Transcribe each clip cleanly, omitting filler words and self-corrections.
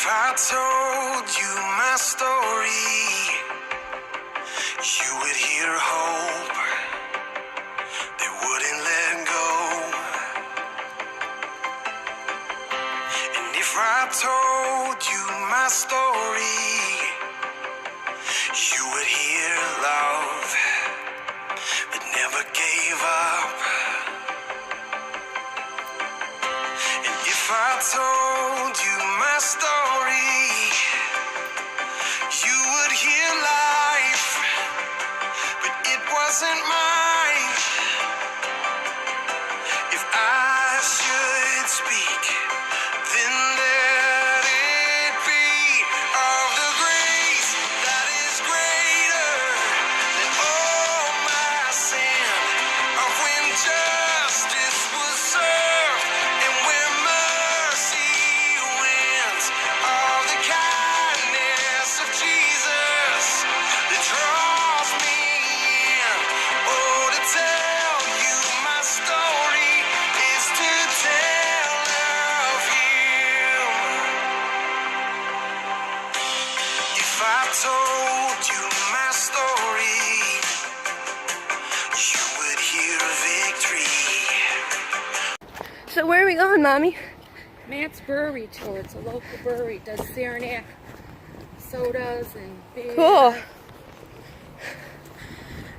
If I told you my story, you would hear hope that wouldn't let go. And if I told you my story, you would hear love that never gave up. And if I told you my story, you would hear life, but it wasn't mine. If I should speak, then let it be of the grace that is greater than all my sin, of when justice was served and where mercy wins, of the kindness of Jesus that draws me in. Oh, to tell you my story is to tell of Him. If I told you my story, you would hear victory. So where are we going, Mommy? Matt's Brewery tour. It's a local brewery. It does Saranac sodas and beer. Cool.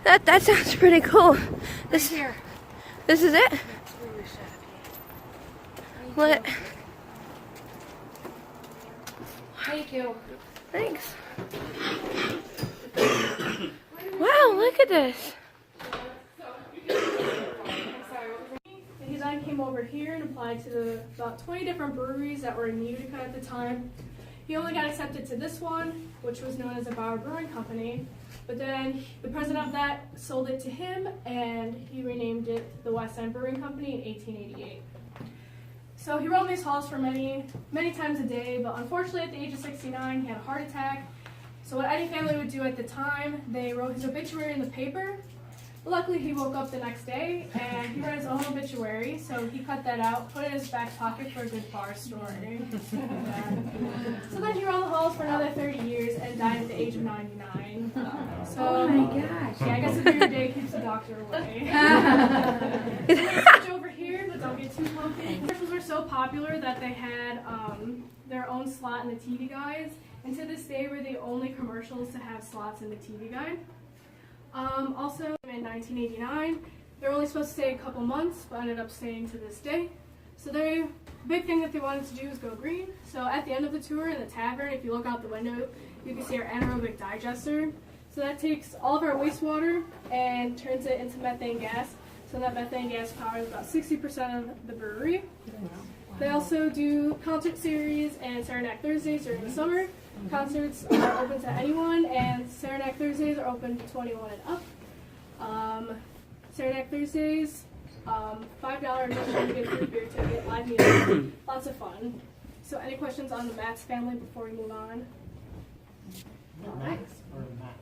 That sounds pretty cool. This Here. this is it? Matt's Brewery shop. What? Thank you. Thanks. Wow, look at this. He then came over here and applied to about 20 different breweries that were in Utica at the time. He only got accepted to this one, which was known as a Bauer Brewing Company. But then the president of that sold it to him, and he renamed it the West End Brewing Company in 1888. So he rode these halls for many times a day, but unfortunately at the age of 69, he had a heart attack. So what any family would do at the time, they wrote his obituary in the paper. Luckily, he woke up the next day and he wrote his own obituary, so he cut that out, put it in his back pocket for a good bar story. So then he rode the halls for another 30 years and died at the age of 99. So, Oh my gosh. yeah, I guess a beer day keeps the doctor away. Switch over here, but don't get too comfy. Commercials were so popular that they had their own slot in the TV Guides, and to this day we're the only commercials to have slots in the TV Guide. Also, in 1989, they were only supposed to stay a couple months, but ended up staying to this day. So the big thing that they wanted to do was go green. So at the end of the tour in the tavern, if you look out the window, you can see our anaerobic digester. So that takes all of our wastewater and turns it into methane gas. So that methane gas powers about 60% of the brewery. They also do concert series and Saranac Thursdays during the summer. Concerts are open to anyone, and Saranac Thursdays are open to 21 and up. Saranac Thursdays, $5 admission, you get a free beer ticket, live music, lots of fun. So any questions on the Matt's family before we move on? Max or Matt?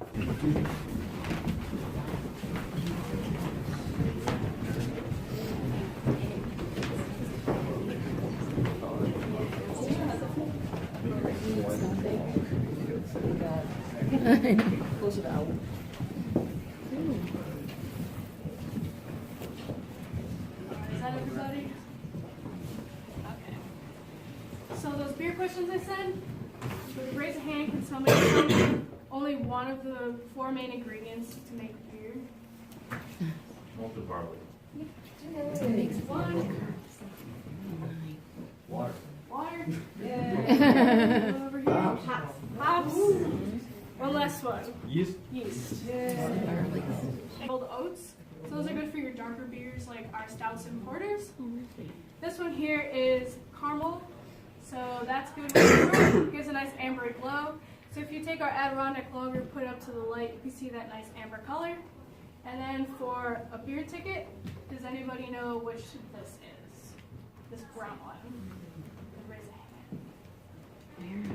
Close it out. Is that everybody? Okay. So those beer questions I said, if you raise a hand, can somebody tell me only one of the 4 main ingredients to make beer? Malted barley. One. Water. Water. Yeah. Over here. Hops. One last one. Yeast. Yeast. Old oats. So those are good for your darker beers like our stouts and porters. This one here is caramel. So that's good for it gives a nice ambery glow. So if you take our Adirondack lager, put it up to the light, you can see that nice amber color. And then for a beer ticket, does anybody know which this is? This brown one. Raise a hand.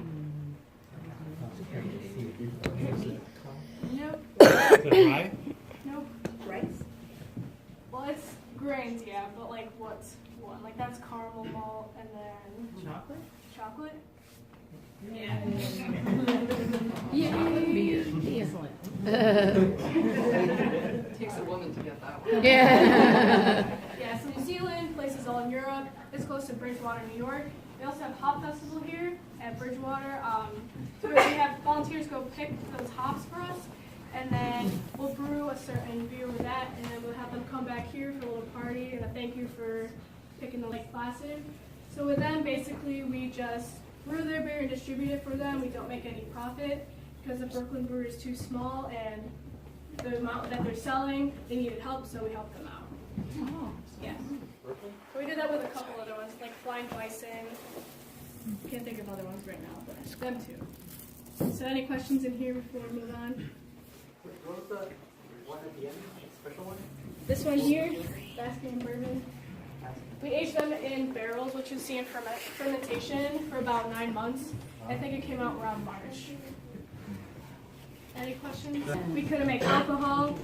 Nope. Rye? Nope. Rice? Well, it's grains, yeah, but like what's one? Like that's caramel malt and then Chocolate? chocolate? Takes a woman to get that one. Yeah, so New Zealand, places all in Europe. It's close to Bridgewater, New York. We also have Hop Festival here at Bridgewater. So we have volunteers go pick those hops for us, and then we'll brew a certain beer with that, and then we'll have them come back here for a little party and a thank you for picking the Lake Placid. So with them, basically, we just brew their beer and distribute it for them. We don't make any profit because the Brooklyn brewery is too small, and the amount that they're selling, they needed help, so we helped them out. Oh. Yeah. So we did that with a couple other ones, like Flying Bison. Can't think of other ones right now, but them too. So any questions in here before we move on? What was the one at the end? The special one? This one here, basking and bourbon. We aged them in barrels, which you see in fermentation for about 9 months. I think it came out around March. Any questions? We couldn't make alcohol.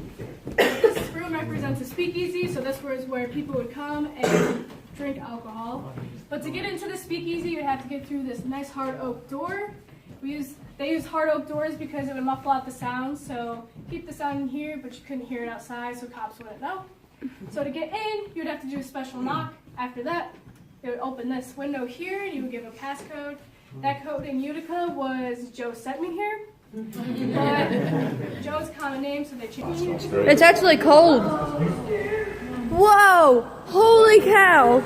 This room represents a speakeasy, so this was where people would come and drink alcohol. But to get into the speakeasy, you have to get through this nice hard oak door. They use hard oak doors because it would muffle out the sound, so keep the sound in here, but you couldn't hear it outside, so cops wouldn't know. So to get in, you'd have to do a special knock. After that, it would open this window here, and you would give a passcode. That code in Utica was Joe sent me here. But Joe's common name, so they changed it. It's actually cold. Whoa! Holy cow!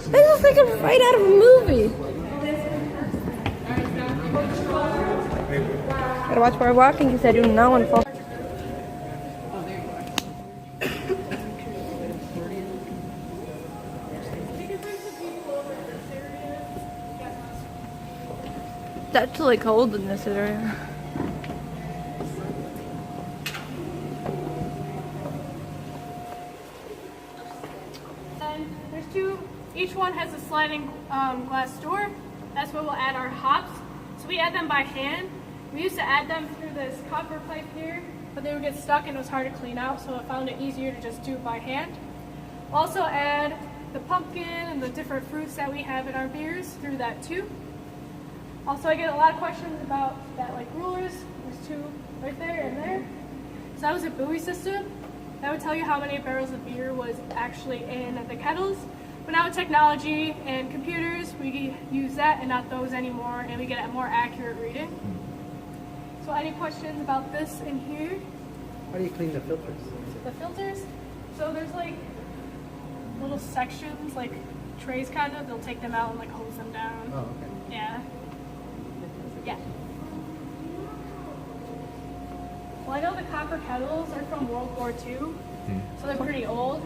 This is like a right out of a movie. Gotta watch where I'm walking because I do not want to fall. It's actually cold in this area. And there's two, each one has a sliding glass door. That's where we'll add our hops. So we add them by hand. We used to add them through this copper pipe here, but they would get stuck and it was hard to clean out, so I found it easier to just do it by hand. Also add the pumpkin and the different fruits that we have in our beers through that too. Also, I get a lot of questions about that, like rulers. There's two right there and there. So that was a buoy system. That would tell you how many barrels of beer was actually in the kettles. But now with technology and computers, we use that and not those anymore, and we get a more accurate reading. So any questions about this in here? How do you clean the filters? The filters? So there's like little sections, like trays kind of. They'll take them out and like hose them down. Oh, okay. Yeah. Yeah. Well, I know the copper kettles are from World War II, so they're pretty old.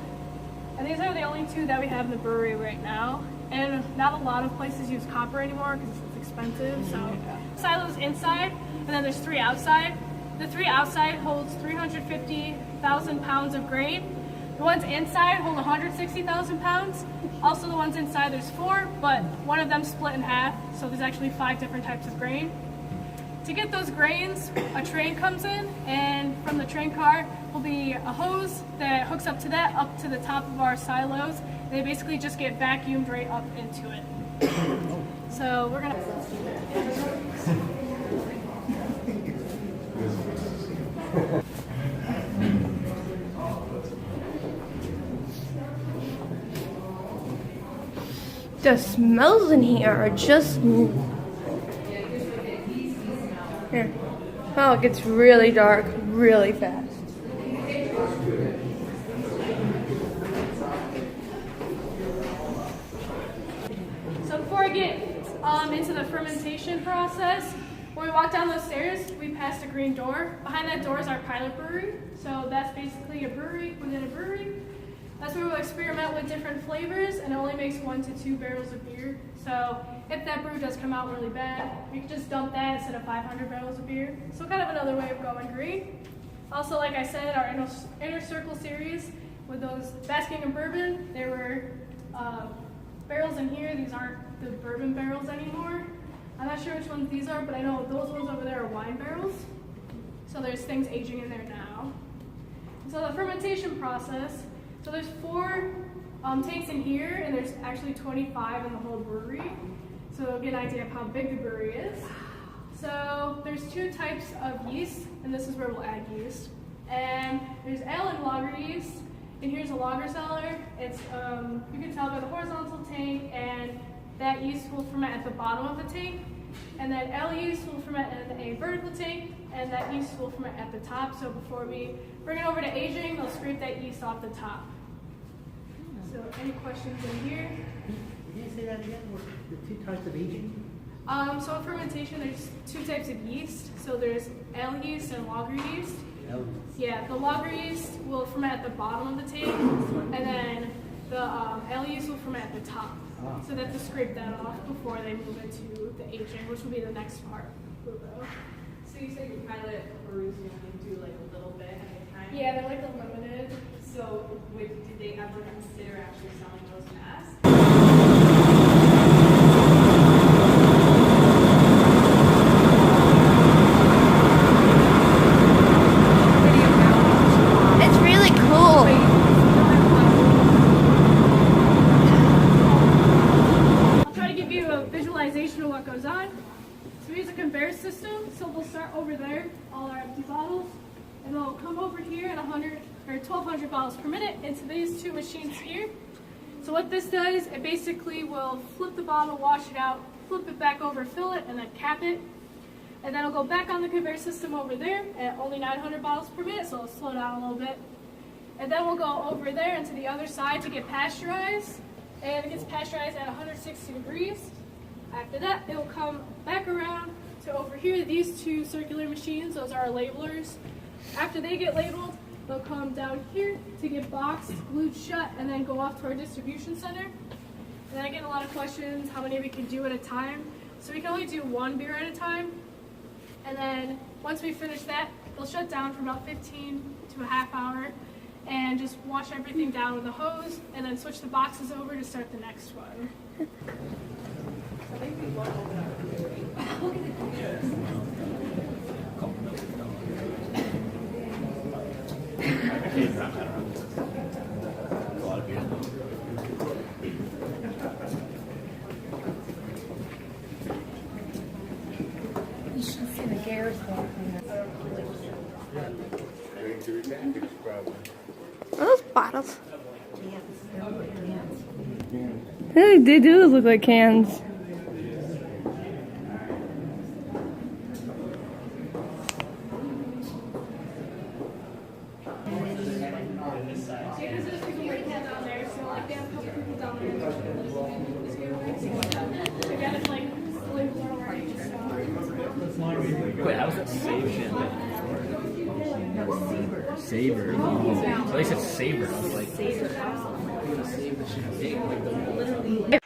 And these are the only two that we have in the brewery right now. And not a lot of places use copper anymore because it's expensive. So silos inside, and then there's 3 outside. The 3 outside holds 350,000 pounds of grain. The ones inside hold 160,000 pounds. Also the ones inside, there's 4, but one of them split in half, so there's actually 5 different types of grain. To get those grains, a train comes in, and from the train car will be a hose that hooks up to that, up to the top of our silos. And they basically just get vacuumed right up into it. So we're gonna... The smells in here are just... Here. Oh, it gets really dark really fast. So before I get into the fermentation process, when we walk down those stairs, we pass a green door. Behind that door is our pilot brewery. So that's basically a brewery within a brewery. That's where we'll experiment with different flavors, and it only makes 1 to 2 barrels of beer. So if that brew does come out really bad, we can just dump that instead of 500 barrels of beer. So kind of another way of going green. Also, like I said, our inner circle series with those basking and bourbon, there were barrels in here. These aren't the bourbon barrels anymore. I'm not sure which ones these are, but I know those ones over there are wine barrels. So there's things aging in there now. So the fermentation process, so there's 4 tanks in here, and there's actually 25 in the whole brewery. So you'll get an idea of how big the brewery is. So there's 2 types of yeast, and this is where we'll add yeast. And there's ale and lager yeast, and here's a lager cellar. It's you can tell by the horizontal tank, and that yeast will ferment at the bottom of the tank. And then ale yeast will ferment in a vertical tank, and that yeast will ferment at the top. So before we bring it over to aging, they'll scrape that yeast off the top. So any questions in here? Can you say that again? What the 2 types of aging? So in fermentation, there's 2 types of yeast. So there's ale yeast and lager yeast. Yeah, the lager yeast will ferment at the bottom of the tank, and then the ale yeast will ferment at the top. So they have to scrape that off before they move it to the aging, which will be the next part. So you said your pilot breweries you only do like a little bit at a time? Yeah, they're like the limited. So did they ever consider actually selling those mass? It's really cool. I'll try to give you a visualization of what goes on. So here's a conveyor system. So we'll start over there, all our empty bottles, and they'll come over here at 100 or 1,200 bottles per minute into these 2 machines here. So what this does, it basically will flip the bottle, wash it out, flip it back over, fill it, and then cap it. And then it'll go back on the conveyor system over there at only 900 bottles per minute, so it'll slow down a little bit. And then we'll go over there into the other side to get pasteurized. And it gets pasteurized at 160 degrees. After that, it'll come back around to over here, these 2 circular machines, those are our labelers. After they get labeled, they'll come down here to get boxed, glued shut, and then go off to our distribution center. And then I get a lot of questions, how many we can do at a time. So we can only do 1 beer at a time. And then once we finish that, they'll shut down for about 15 to a half hour and just wash everything down with a hose, and then switch the boxes over to start the next one. I think we want to open up a brewery. You should see the gears walking. Are those bottles? They do look like cans. Wait, how was that save Saber. Oh, at least it's Saber. I was like, save the champagne. Like the